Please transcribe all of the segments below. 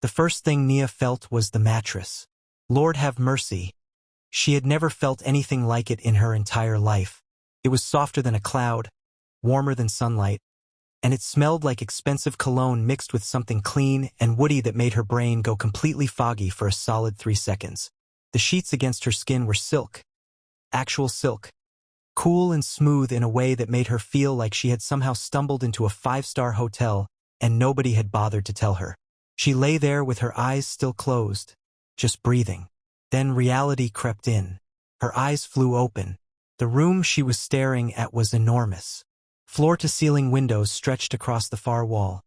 The first thing Nia felt was the mattress. Lord have mercy. She had never felt anything like it in her entire life. It was softer than a cloud, warmer than sunlight, and it smelled like expensive cologne mixed with something clean and woody that made her brain go completely foggy for a solid 3 seconds. The sheets against her skin were silk. Actual silk. Cool and smooth in a way that made her feel like she had somehow stumbled into a 5-star hotel and nobody had bothered to tell her. She lay there with her eyes still closed, just breathing. Then reality crept in. Her eyes flew open. The room she was staring at was enormous. Floor-to-ceiling windows stretched across the far wall,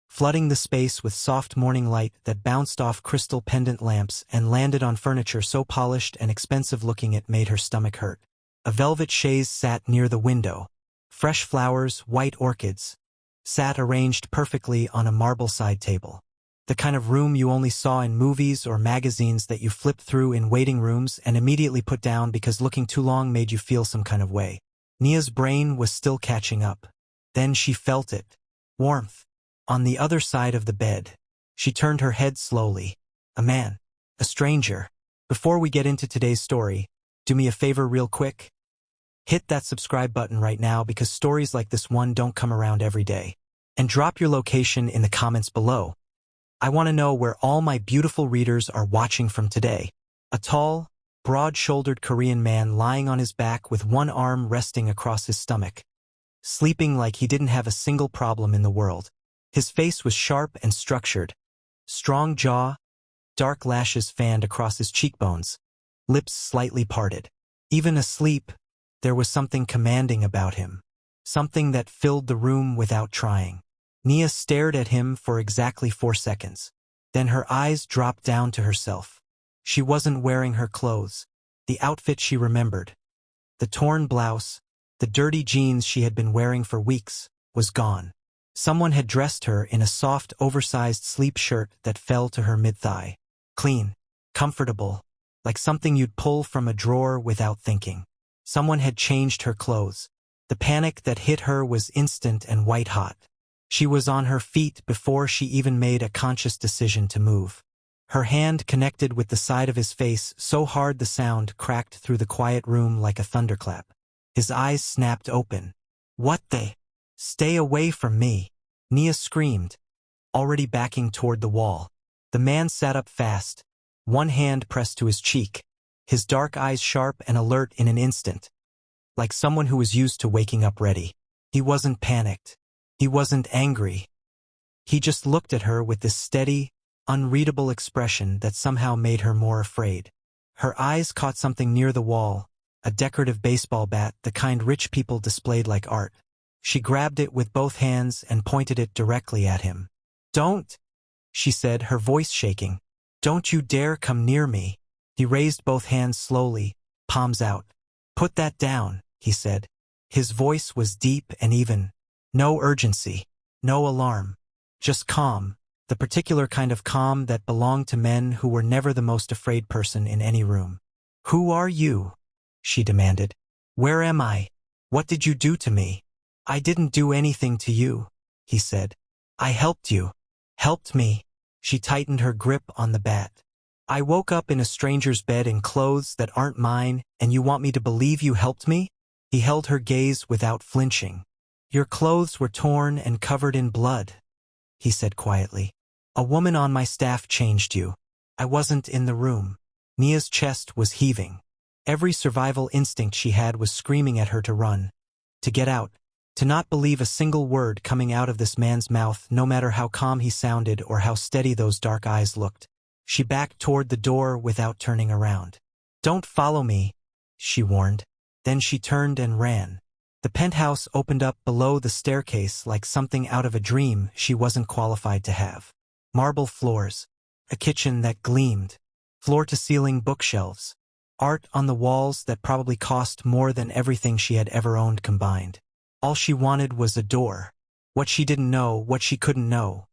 flooding the space with soft morning light that bounced off crystal pendant lamps and landed on furniture so polished and expensive-looking it made her stomach hurt. A velvet chaise sat near the window. Fresh flowers, white orchids, sat arranged perfectly on a marble side table. The kind of room you only saw in movies or magazines that you flipped through in waiting rooms and immediately put down because looking too long made you feel some kind of way. Nia's brain was still catching up. Then she felt it. Warmth. On the other side of the bed. She turned her head slowly. A man. A stranger. Before we get into today's story, do me a favor real quick. Hit that subscribe button right now because stories like this one don't come around every day. And drop your location in the comments below. I want to know where all my beautiful readers are watching from today. A tall, broad-shouldered Korean man lying on his back with one arm resting across his stomach, sleeping like he didn't have a single problem in the world. His face was sharp and structured. Strong jaw, dark lashes fanned across his cheekbones, lips slightly parted. Even asleep, there was something commanding about him, something that filled the room without trying. Nia stared at him for exactly 4 seconds. Then her eyes dropped down to herself. She wasn't wearing her clothes. The outfit she remembered, the torn blouse, the dirty jeans she had been wearing for weeks, was gone. Someone had dressed her in a soft, oversized sleep shirt that fell to her mid-thigh. Clean, comfortable, like something you'd pull from a drawer without thinking. Someone had changed her clothes. The panic that hit her was instant and white-hot. She was on her feet before she even made a conscious decision to move. Her hand connected with the side of his face so hard the sound cracked through the quiet room like a thunderclap. His eyes snapped open. What the? Stay away from me! Nia screamed, already backing toward the wall. The man sat up fast, one hand pressed to his cheek, his dark eyes sharp and alert in an instant, like someone who was used to waking up ready. He wasn't panicked. He wasn't angry. He just looked at her with this steady, unreadable expression that somehow made her more afraid. Her eyes caught something near the wall, a decorative baseball bat, the kind rich people displayed like art. She grabbed it with both hands and pointed it directly at him. "Don't," she said, her voice shaking. "Don't you dare come near me." He raised both hands slowly, palms out. "Put that down," he said. His voice was deep and even. No urgency, no alarm, just calm, the particular kind of calm that belonged to men who were never the most afraid person in any room. "Who are you?" she demanded. "Where am I? What did you do to me?" "I didn't do anything to you," he said. "I helped you." "Helped me?" She tightened her grip on the bat. "I woke up in a stranger's bed in clothes that aren't mine, and you want me to believe you helped me?" He held her gaze without flinching. "Your clothes were torn and covered in blood," he said quietly. "A woman on my staff changed you. I wasn't in the room." Nia's chest was heaving. Every survival instinct she had was screaming at her to run, to get out, to not believe a single word coming out of this man's mouth, no matter how calm he sounded or how steady those dark eyes looked. She backed toward the door without turning around. "Don't follow me," she warned. Then she turned and ran. The penthouse opened up below the staircase like something out of a dream she wasn't qualified to have. Marble floors, a kitchen that gleamed, floor-to-ceiling bookshelves, art on the walls that probably cost more than everything she had ever owned combined. All she wanted was a door. What she didn't know, what she couldn't know,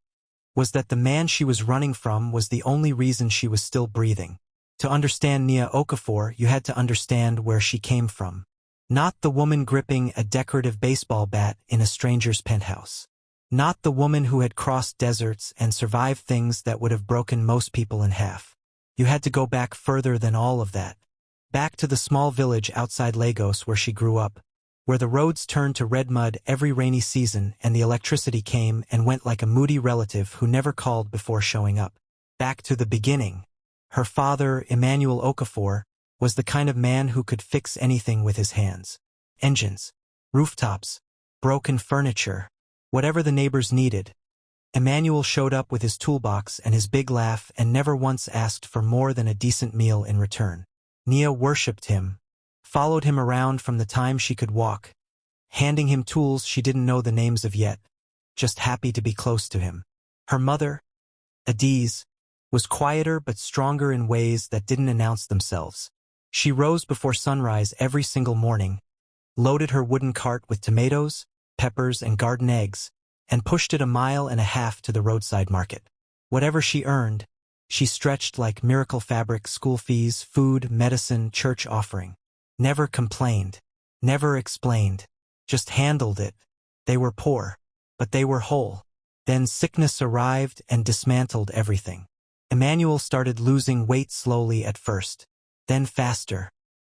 was that the man she was running from was the only reason she was still breathing. To understand Nia Okafor, you had to understand where she came from. Not the woman gripping a decorative baseball bat in a stranger's penthouse. Not the woman who had crossed deserts and survived things that would have broken most people in half. You had to go back further than all of that. Back to the small village outside Lagos where she grew up, where the roads turned to red mud every rainy season and the electricity came and went like a moody relative who never called before showing up. Back to the beginning. Her father, Emmanuel Okafor, was the kind of man who could fix anything with his hands. Engines, rooftops, broken furniture, whatever the neighbors needed. Emmanuel showed up with his toolbox and his big laugh and never once asked for more than a decent meal in return. Nia worshipped him, followed him around from the time she could walk, handing him tools she didn't know the names of yet, just happy to be close to him. Her mother, Adiz, was quieter but stronger in ways that didn't announce themselves. She rose before sunrise every single morning, loaded her wooden cart with tomatoes, peppers, and garden eggs, and pushed it 1.5 miles to the roadside market. Whatever she earned, she stretched like miracle fabric, school fees, food, medicine, church offering. Never complained, never explained, just handled it. They were poor, but they were whole. Then sickness arrived and dismantled everything. Emmanuel started losing weight slowly at first, then faster.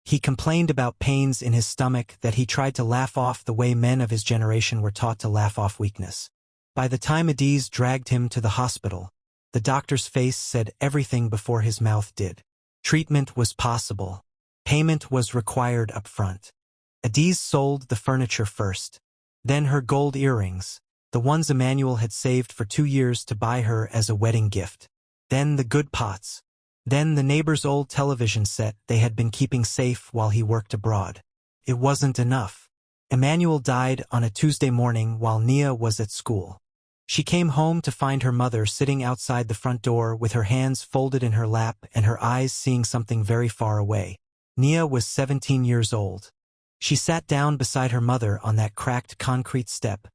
He complained about pains in his stomach that he tried to laugh off the way men of his generation were taught to laugh off weakness. By the time Adiz dragged him to the hospital, the doctor's face said everything before his mouth did. Treatment was possible. Payment was required up front. Adiz sold the furniture first, then her gold earrings, the ones Emmanuel had saved for 2 years to buy her as a wedding gift. Then the good pots. Then the neighbor's old television set they had been keeping safe while he worked abroad. It wasn't enough. Emmanuel died on a Tuesday morning while Nia was at school. She came home to find her mother sitting outside the front door with her hands folded in her lap and her eyes seeing something very far away. Nia was 17 years old. She sat down beside her mother on that cracked concrete step,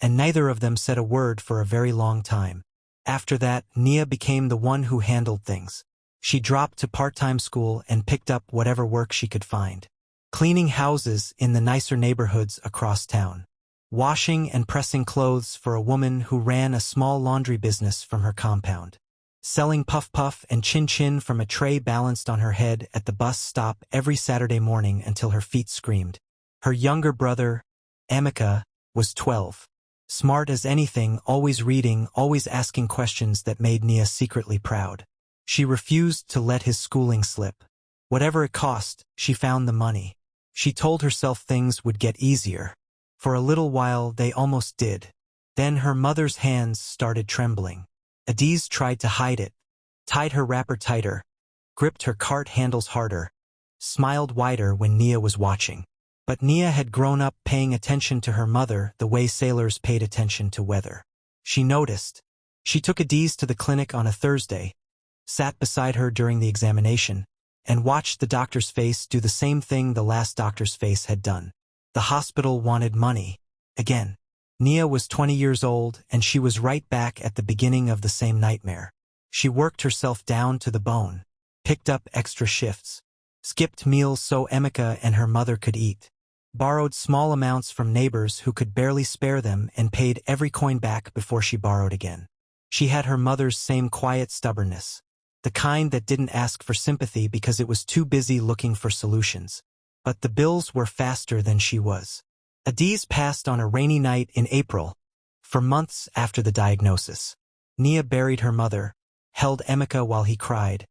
and neither of them said a word for a very long time. After that, Nia became the one who handled things. She dropped to part-time school and picked up whatever work she could find. Cleaning houses in the nicer neighborhoods across town. Washing and pressing clothes for a woman who ran a small laundry business from her compound. Selling puff-puff and chin-chin from a tray balanced on her head at the bus stop every Saturday morning until her feet screamed. Her younger brother, Emeka, was 12. Smart as anything, always reading, always asking questions that made Nia secretly proud. She refused to let his schooling slip. Whatever it cost, she found the money. She told herself things would get easier. For a little while they almost did. Then her mother's hands started trembling. Adiz tried to hide it, tied her wrapper tighter, gripped her cart handles harder, smiled wider when Nia was watching. But Nia had grown up paying attention to her mother the way sailors paid attention to weather. She noticed. She took Adiz to the clinic on a Thursday, sat beside her during the examination, and watched the doctor's face do the same thing the last doctor's face had done. The hospital wanted money. Again. Nia was 20 years old, and she was right back at the beginning of the same nightmare. She worked herself down to the bone, picked up extra shifts, skipped meals so Emeka and her mother could eat, borrowed small amounts from neighbors who could barely spare them and paid every coin back before she borrowed again. She had her mother's same quiet stubbornness, the kind that didn't ask for sympathy because it was too busy looking for solutions. But the bills were faster than she was. Adiz passed on a rainy night in April, for months after the diagnosis. Nia buried her mother, held Emeka while he cried,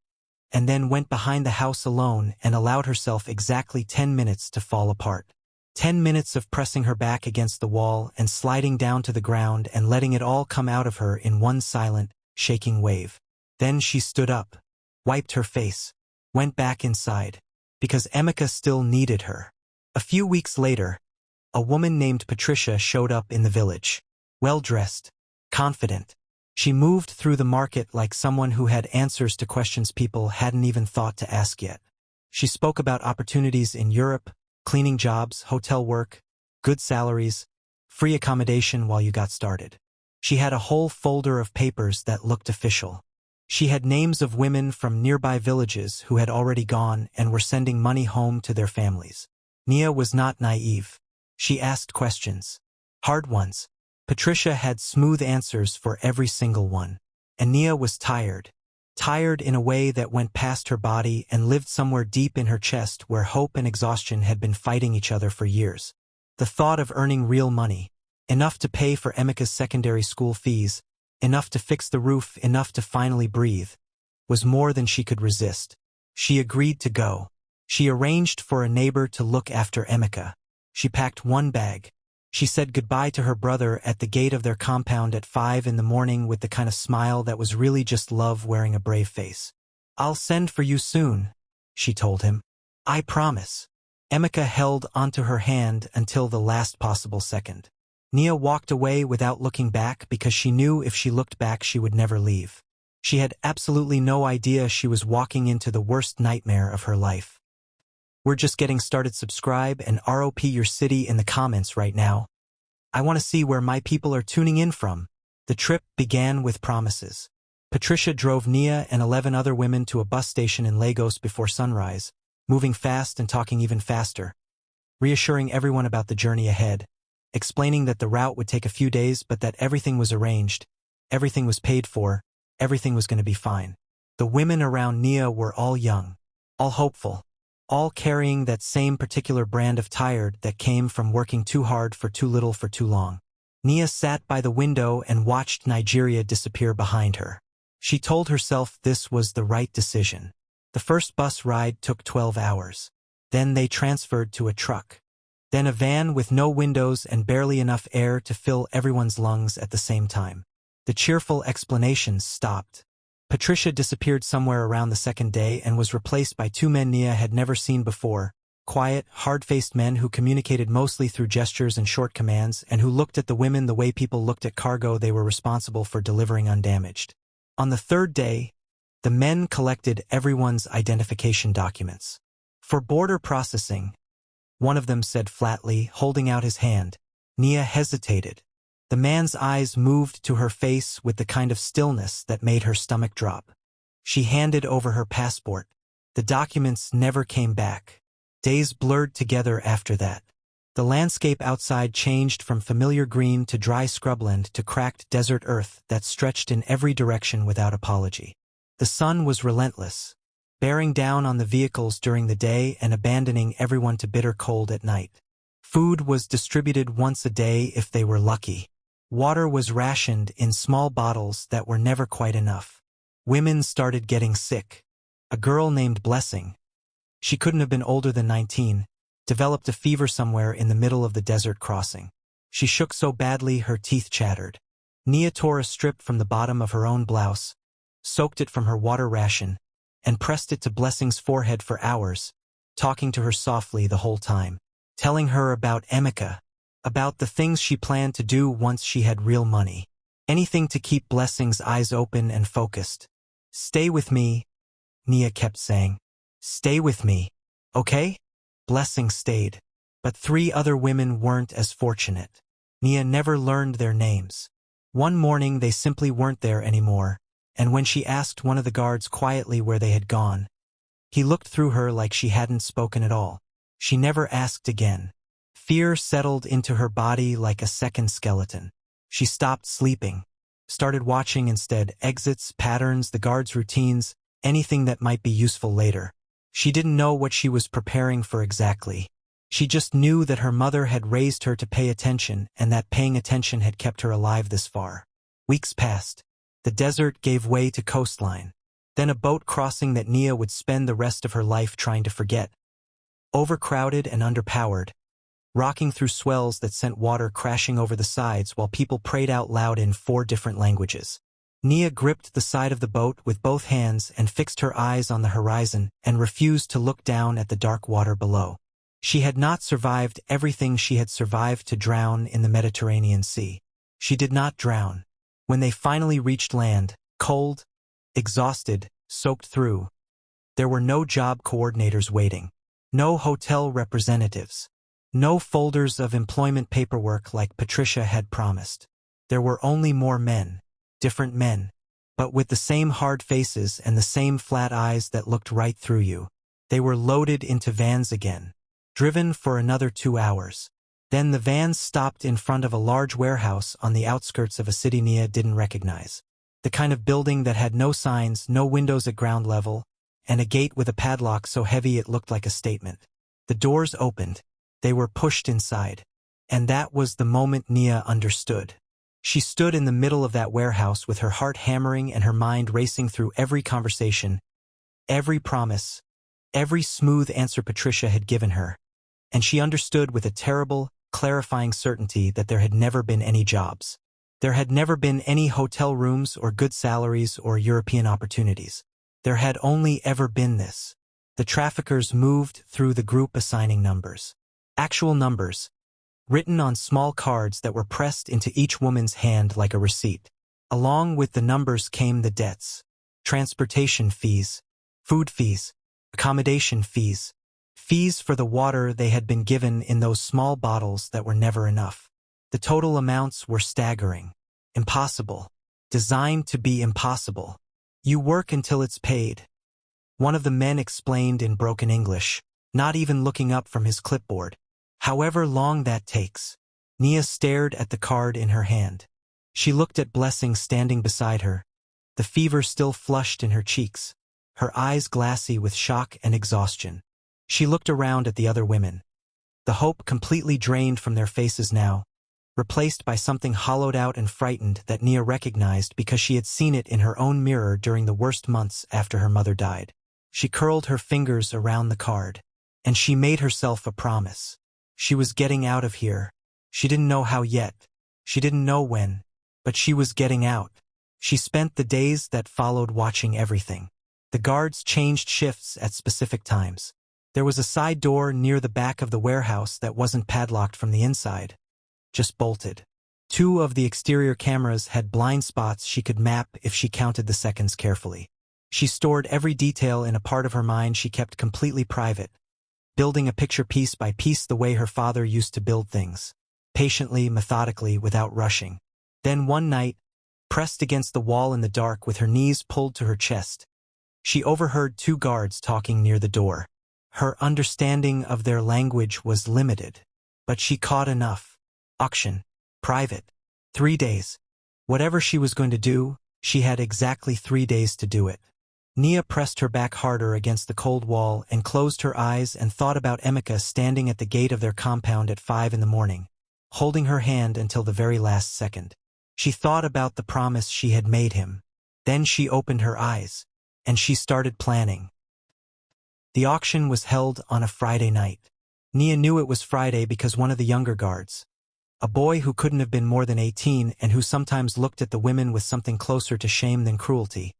and then went behind the house alone and allowed herself exactly 10 minutes to fall apart. 10 minutes of pressing her back against the wall and sliding down to the ground and letting it all come out of her in one silent, shaking wave. Then she stood up, wiped her face, went back inside, because Emeka still needed her. A few weeks later, a woman named Patricia showed up in the village. Well-dressed, confident. She moved through the market like someone who had answers to questions people hadn't even thought to ask yet. She spoke about opportunities in Europe, cleaning jobs, hotel work, good salaries, free accommodation while you got started. She had a whole folder of papers that looked official. She had names of women from nearby villages who had already gone and were sending money home to their families. Nia was not naive. She asked questions. Hard ones. Patricia had smooth answers for every single one. And Nia was tired. Tired in a way that went past her body and lived somewhere deep in her chest where hope and exhaustion had been fighting each other for years. The thought of earning real money, enough to pay for Emika's secondary school fees, enough to fix the roof, enough to finally breathe, was more than she could resist. She agreed to go. She arranged for a neighbor to look after Emika. She packed one bag. She said goodbye to her brother at the gate of their compound at 5 in the morning with the kind of smile that was really just love wearing a brave face. "I'll send for you soon," she told him. "I promise." Emika held onto her hand until the last possible second. Nia walked away without looking back because she knew if she looked back she would never leave. She had absolutely no idea she was walking into the worst nightmare of her life. We're just getting started. Subscribe and ROP your city in the comments right now. I want to see where my people are tuning in from. The trip began with promises. Patricia drove Nia and 11 other women to a bus station in Lagos before sunrise, moving fast and talking even faster, reassuring everyone about the journey ahead, explaining that the route would take a few days but that everything was arranged, everything was paid for, everything was going to be fine. The women around Nia were all young, all hopeful, all carrying that same particular brand of tired that came from working too hard for too little for too long. Nia sat by the window and watched Nigeria disappear behind her. She told herself this was the right decision. The first bus ride took 12 hours. Then they transferred to a truck. Then a van with no windows and barely enough air to fill everyone's lungs at the same time. The cheerful explanations stopped. Patricia disappeared somewhere around the second day and was replaced by two men Nia had never seen before, quiet, hard-faced men who communicated mostly through gestures and short commands and who looked at the women the way people looked at cargo they were responsible for delivering undamaged. On the third day, the men collected everyone's identification documents. "For border processing," one of them said flatly, holding out his hand. Nia hesitated. The man's eyes moved to her face with the kind of stillness that made her stomach drop. She handed over her passport. The documents never came back. Days blurred together after that. The landscape outside changed from familiar green to dry scrubland to cracked desert earth that stretched in every direction without apology. The sun was relentless, bearing down on the vehicles during the day and abandoning everyone to bitter cold at night. Food was distributed once a day if they were lucky. Water was rationed in small bottles that were never quite enough. Women started getting sick. A girl named Blessing, she couldn't have been older than 19, developed a fever somewhere in the middle of the desert crossing. She shook so badly her teeth chattered. Nia tore a strip from the bottom of her own blouse, soaked it from her water ration, and pressed it to Blessing's forehead for hours, talking to her softly the whole time, telling her about Emika, about the things she planned to do once she had real money. Anything to keep Blessing's eyes open and focused. "Stay with me," Nia kept saying. "Stay with me, okay?" Blessing stayed. But 3 other women weren't as fortunate. Nia never learned their names. One morning they simply weren't there anymore, and when she asked one of the guards quietly where they had gone, he looked through her like she hadn't spoken at all. She never asked again. Fear settled into her body like a second skeleton. She stopped sleeping, started watching instead, exits, patterns, the guards' routines, anything that might be useful later. She didn't know what she was preparing for exactly. She just knew that her mother had raised her to pay attention and that paying attention had kept her alive this far. Weeks passed. The desert gave way to coastline. Then a boat crossing that Nia would spend the rest of her life trying to forget. Overcrowded and underpowered, rocking through swells that sent water crashing over the sides while people prayed out loud in 4 different languages. Nia gripped the side of the boat with both hands and fixed her eyes on the horizon and refused to look down at the dark water below. She had not survived everything she had survived to drown in the Mediterranean Sea. She did not drown. When they finally reached land, cold, exhausted, soaked through, there were no job coordinators waiting, no hotel representatives, no folders of employment paperwork like Patricia had promised. There were only more men, different men, but with the same hard faces and the same flat eyes that looked right through you. They were loaded into vans again, driven for another 2 hours. Then the van stopped in front of a large warehouse on the outskirts of a city Nia didn't recognize. The kind of building that had no signs, no windows at ground level, and a gate with a padlock so heavy it looked like a statement. The doors opened. They were pushed inside. And that was the moment Nia understood. She stood in the middle of that warehouse with her heart hammering and her mind racing through every conversation, every promise, every smooth answer Patricia had given her. And she understood with a terrible, clarifying certainty that there had never been any jobs. There had never been any hotel rooms or good salaries or European opportunities. There had only ever been this. The traffickers moved through the group assigning numbers. Actual numbers, written on small cards that were pressed into each woman's hand like a receipt. Along with the numbers came the debts, transportation fees, food fees, accommodation fees, fees for the water they had been given in those small bottles that were never enough. The total amounts were staggering, impossible, designed to be impossible. You work until it's paid. One of the men explained in broken English, not even looking up from his clipboard. However long that takes. Nia stared at the card in her hand. She looked at Blessing standing beside her, the fever still flushed in her cheeks, her eyes glassy with shock and exhaustion. She looked around at the other women. The hope completely drained from their faces now, replaced by something hollowed out and frightened that Nia recognized because she had seen it in her own mirror during the worst months after her mother died. She curled her fingers around the card, and she made herself a promise. She was getting out of here. She didn't know how yet. She didn't know when. But she was getting out. She spent the days that followed watching everything. The guards changed shifts at specific times. There was a side door near the back of the warehouse that wasn't padlocked from the inside, just bolted. 2 of the exterior cameras had blind spots she could map if she counted the seconds carefully. She stored every detail in a part of her mind she kept completely private, building a picture piece by piece the way her father used to build things, patiently, methodically, without rushing. Then one night, pressed against the wall in the dark with her knees pulled to her chest, she overheard 2 guards talking near the door. Her understanding of their language was limited, but she caught enough. Auction. Private. 3 days. Whatever she was going to do, she had exactly 3 days to do it. Nia pressed her back harder against the cold wall and closed her eyes and thought about Emeka standing at the gate of their compound at 5 in the morning, holding her hand until the very last second. She thought about the promise she had made him. Then she opened her eyes, and she started planning. The auction was held on a Friday night. Nia knew it was Friday because one of the younger guards, a boy who couldn't have been more than 18 and who sometimes looked at the women with something closer to shame than cruelty,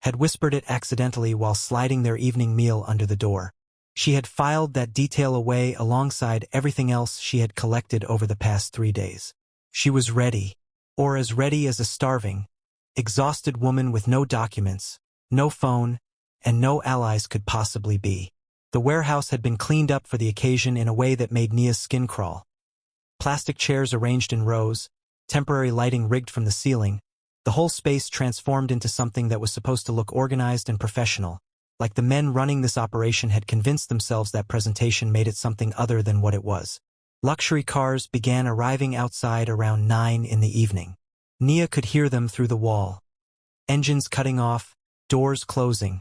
had whispered it accidentally while sliding their evening meal under the door. She had filed that detail away alongside everything else she had collected over the past 3 days. She was ready, or as ready as a starving, exhausted woman with no documents, no phone, and no allies could possibly be. The warehouse had been cleaned up for the occasion in a way that made Nia's skin crawl. Plastic chairs arranged in rows, temporary lighting rigged from the ceiling, the whole space transformed into something that was supposed to look organized and professional, like the men running this operation had convinced themselves that presentation made it something other than what it was. Luxury cars began arriving outside around 9 in the evening. Nia could hear them through the wall. Engines cutting off, doors closing,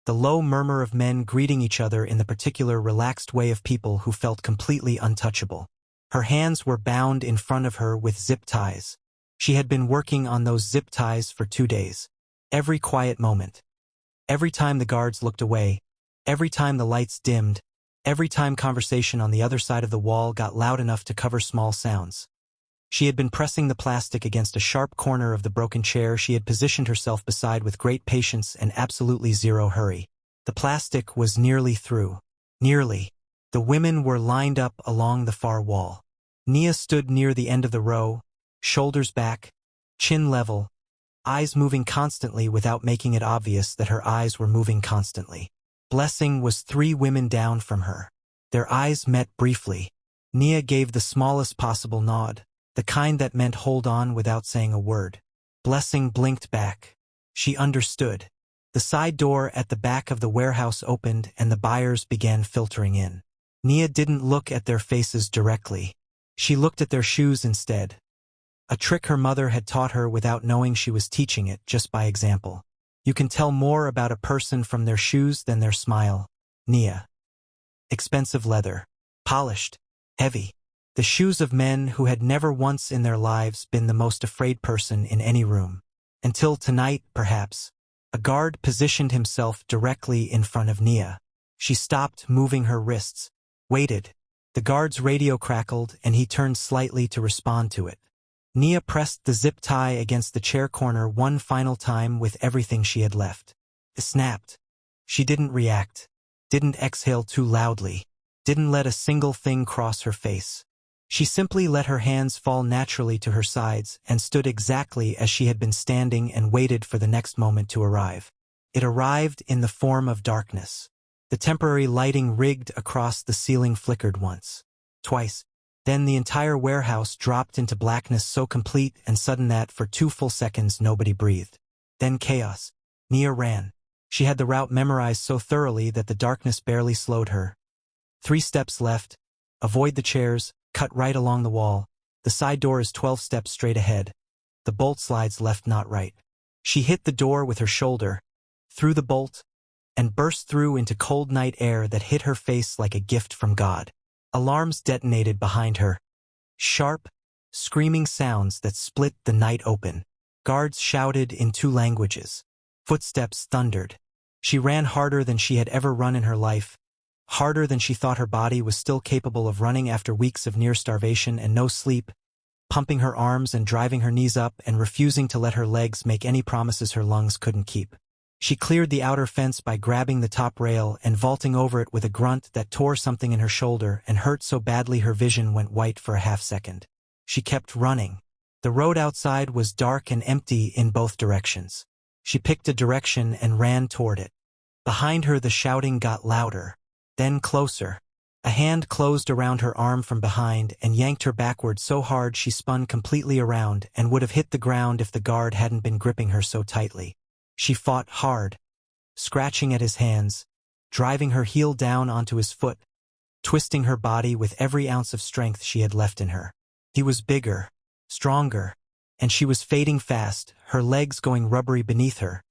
the low murmur of men greeting each other in the particular relaxed way of people who felt completely untouchable. Her hands were bound in front of her with zip ties. She had been working on those zip ties for 2 days. Every quiet moment. Every time the guards looked away. Every time the lights dimmed. Every time conversation on the other side of the wall got loud enough to cover small sounds. She had been pressing the plastic against a sharp corner of the broken chair she had positioned herself beside with great patience and absolutely zero hurry. The plastic was nearly through. Nearly. The women were lined up along the far wall. Nia stood near the end of the row, shoulders back, chin level, eyes moving constantly without making it obvious that her eyes were moving constantly. Blessing was 3 women down from her. Their eyes met briefly. Nia gave the smallest possible nod, the kind that meant hold on without saying a word. Blessing blinked back. She understood. The side door at the back of the warehouse opened and the buyers began filtering in. Nia didn't look at their faces directly. She looked at their shoes instead. A trick her mother had taught her without knowing she was teaching it, just by example. You can tell more about a person from their shoes than their smile. Nia. Expensive leather. Polished. Heavy. The shoes of men who had never once in their lives been the most afraid person in any room. Until tonight, perhaps. A guard positioned himself directly in front of Nia. She stopped moving her wrists. Waited. The guard's radio crackled and he turned slightly to respond to it. Nia pressed the zip tie against the chair corner one final time with everything she had left. It snapped. She didn't react. Didn't exhale too loudly. Didn't let a single thing cross her face. She simply let her hands fall naturally to her sides and stood exactly as she had been standing and waited for the next moment to arrive. It arrived in the form of darkness. The temporary lighting rigged across the ceiling flickered once. Twice. Then the entire warehouse dropped into blackness so complete and sudden that for 2 full seconds nobody breathed. Then chaos. Nia ran. She had the route memorized so thoroughly that the darkness barely slowed her. 3 steps left. Avoid the chairs. Cut right along the wall. The side door is 12 steps straight ahead. The bolt slides left, not right. She hit the door with her shoulder, threw the bolt, and burst through into cold night air that hit her face like a gift from God. Alarms detonated behind her. Sharp, screaming sounds that split the night open. Guards shouted in 2 languages. Footsteps thundered. She ran harder than she had ever run in her life. Harder than she thought her body was still capable of running after weeks of near starvation and no sleep, pumping her arms and driving her knees up and refusing to let her legs make any promises her lungs couldn't keep. She cleared the outer fence by grabbing the top rail and vaulting over it with a grunt that tore something in her shoulder and hurt so badly her vision went white for a half-second. She kept running. The road outside was dark and empty in both directions. She picked a direction and ran toward it. Behind her the shouting got louder. Then closer. A hand closed around her arm from behind and yanked her backward so hard she spun completely around and would have hit the ground if the guard hadn't been gripping her so tightly. She fought hard, scratching at his hands, driving her heel down onto his foot, twisting her body with every ounce of strength she had left in her. He was bigger, stronger, and she was fading fast, her legs going rubbery beneath her,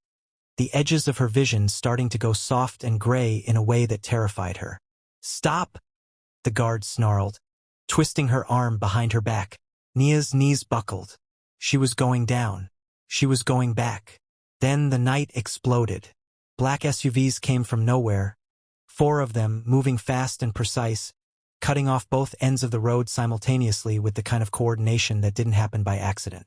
the edges of her vision starting to go soft and gray in a way that terrified her. "Stop!" the guard snarled, twisting her arm behind her back. Nia's knees buckled. She was going down. She was going back. Then the night exploded. Black SUVs came from nowhere, 4 of them moving fast and precise, cutting off both ends of the road simultaneously with the kind of coordination that didn't happen by accident.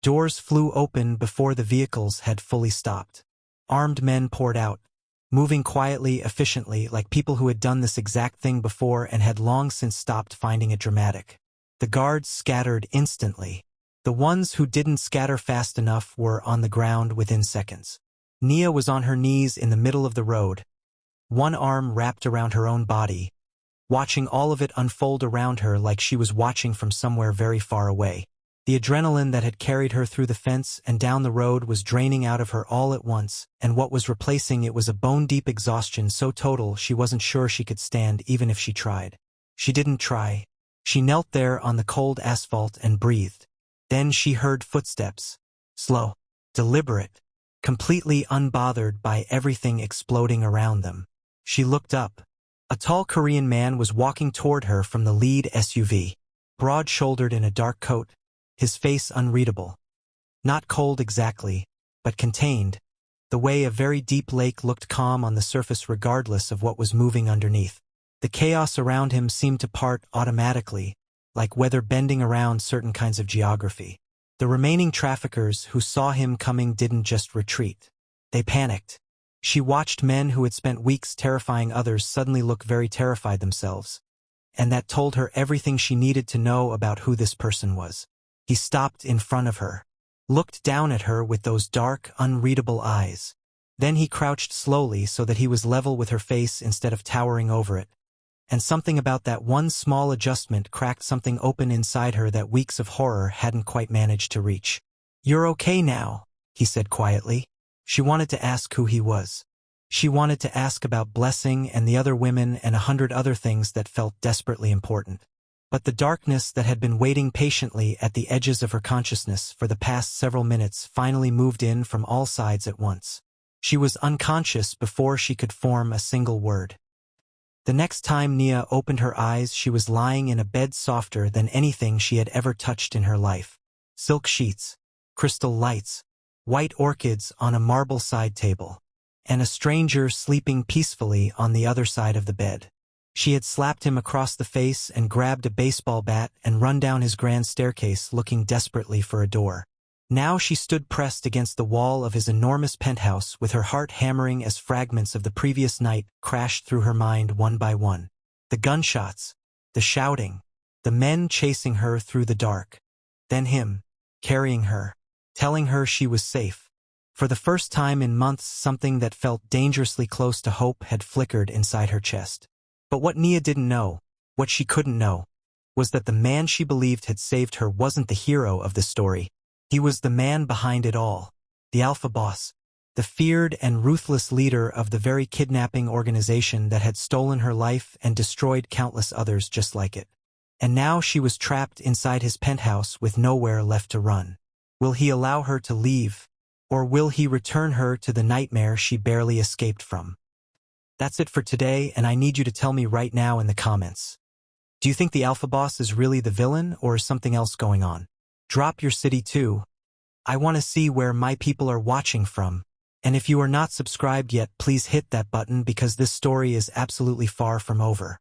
Doors flew open before the vehicles had fully stopped. Armed men poured out, moving quietly, efficiently, like people who had done this exact thing before and had long since stopped finding it dramatic. The guards scattered instantly. The ones who didn't scatter fast enough were on the ground within seconds. Nia was on her knees in the middle of the road, one arm wrapped around her own body, watching all of it unfold around her like she was watching from somewhere very far away. The adrenaline that had carried her through the fence and down the road was draining out of her all at once, and what was replacing it was a bone-deep exhaustion so total she wasn't sure she could stand even if she tried. She didn't try. She knelt there on the cold asphalt and breathed. Then she heard footsteps. Slow, deliberate, completely unbothered by everything exploding around them. She looked up. A tall Korean man was walking toward her from the lead SUV, broad-shouldered in a dark coat, his face unreadable. Not cold exactly, but contained, the way a very deep lake looked calm on the surface regardless of what was moving underneath. The chaos around him seemed to part automatically, like weather bending around certain kinds of geography. The remaining traffickers who saw him coming didn't just retreat. They panicked. She watched men who had spent weeks terrifying others suddenly look very terrified themselves. And that told her everything she needed to know about who this person was. He stopped in front of her, looked down at her with those dark, unreadable eyes. Then he crouched slowly so that he was level with her face instead of towering over it. And something about that one small adjustment cracked something open inside her that weeks of horror hadn't quite managed to reach. "You're okay now," he said quietly. She wanted to ask who he was. She wanted to ask about Blessing and the other women and 100 other things that felt desperately important. But the darkness that had been waiting patiently at the edges of her consciousness for the past several minutes finally moved in from all sides at once. She was unconscious before she could form a single word. The next time Nia opened her eyes, she was lying in a bed softer than anything she had ever touched in her life. Silk sheets, crystal lights, white orchids on a marble side table, and a stranger sleeping peacefully on the other side of the bed. She had slapped him across the face and grabbed a baseball bat and run down his grand staircase looking desperately for a door. Now she stood pressed against the wall of his enormous penthouse with her heart hammering as fragments of the previous night crashed through her mind one by one. The gunshots, the shouting, the men chasing her through the dark. Then him, carrying her, telling her she was safe. For the first time in months, something that felt dangerously close to hope had flickered inside her chest. But what Nia didn't know, what she couldn't know, was that the man she believed had saved her wasn't the hero of the story. He was the man behind it all, the Alpha Boss, the feared and ruthless leader of the very kidnapping organization that had stolen her life and destroyed countless others just like it. And now she was trapped inside his penthouse with nowhere left to run. Will he allow her to leave, or will he return her to the nightmare she barely escaped from? That's it for today, and I need you to tell me right now in the comments. Do you think the Alpha Boss is really the villain, or is something else going on? Drop your city too. I want to see where my people are watching from. And if you are not subscribed yet, please hit that button because this story is absolutely far from over.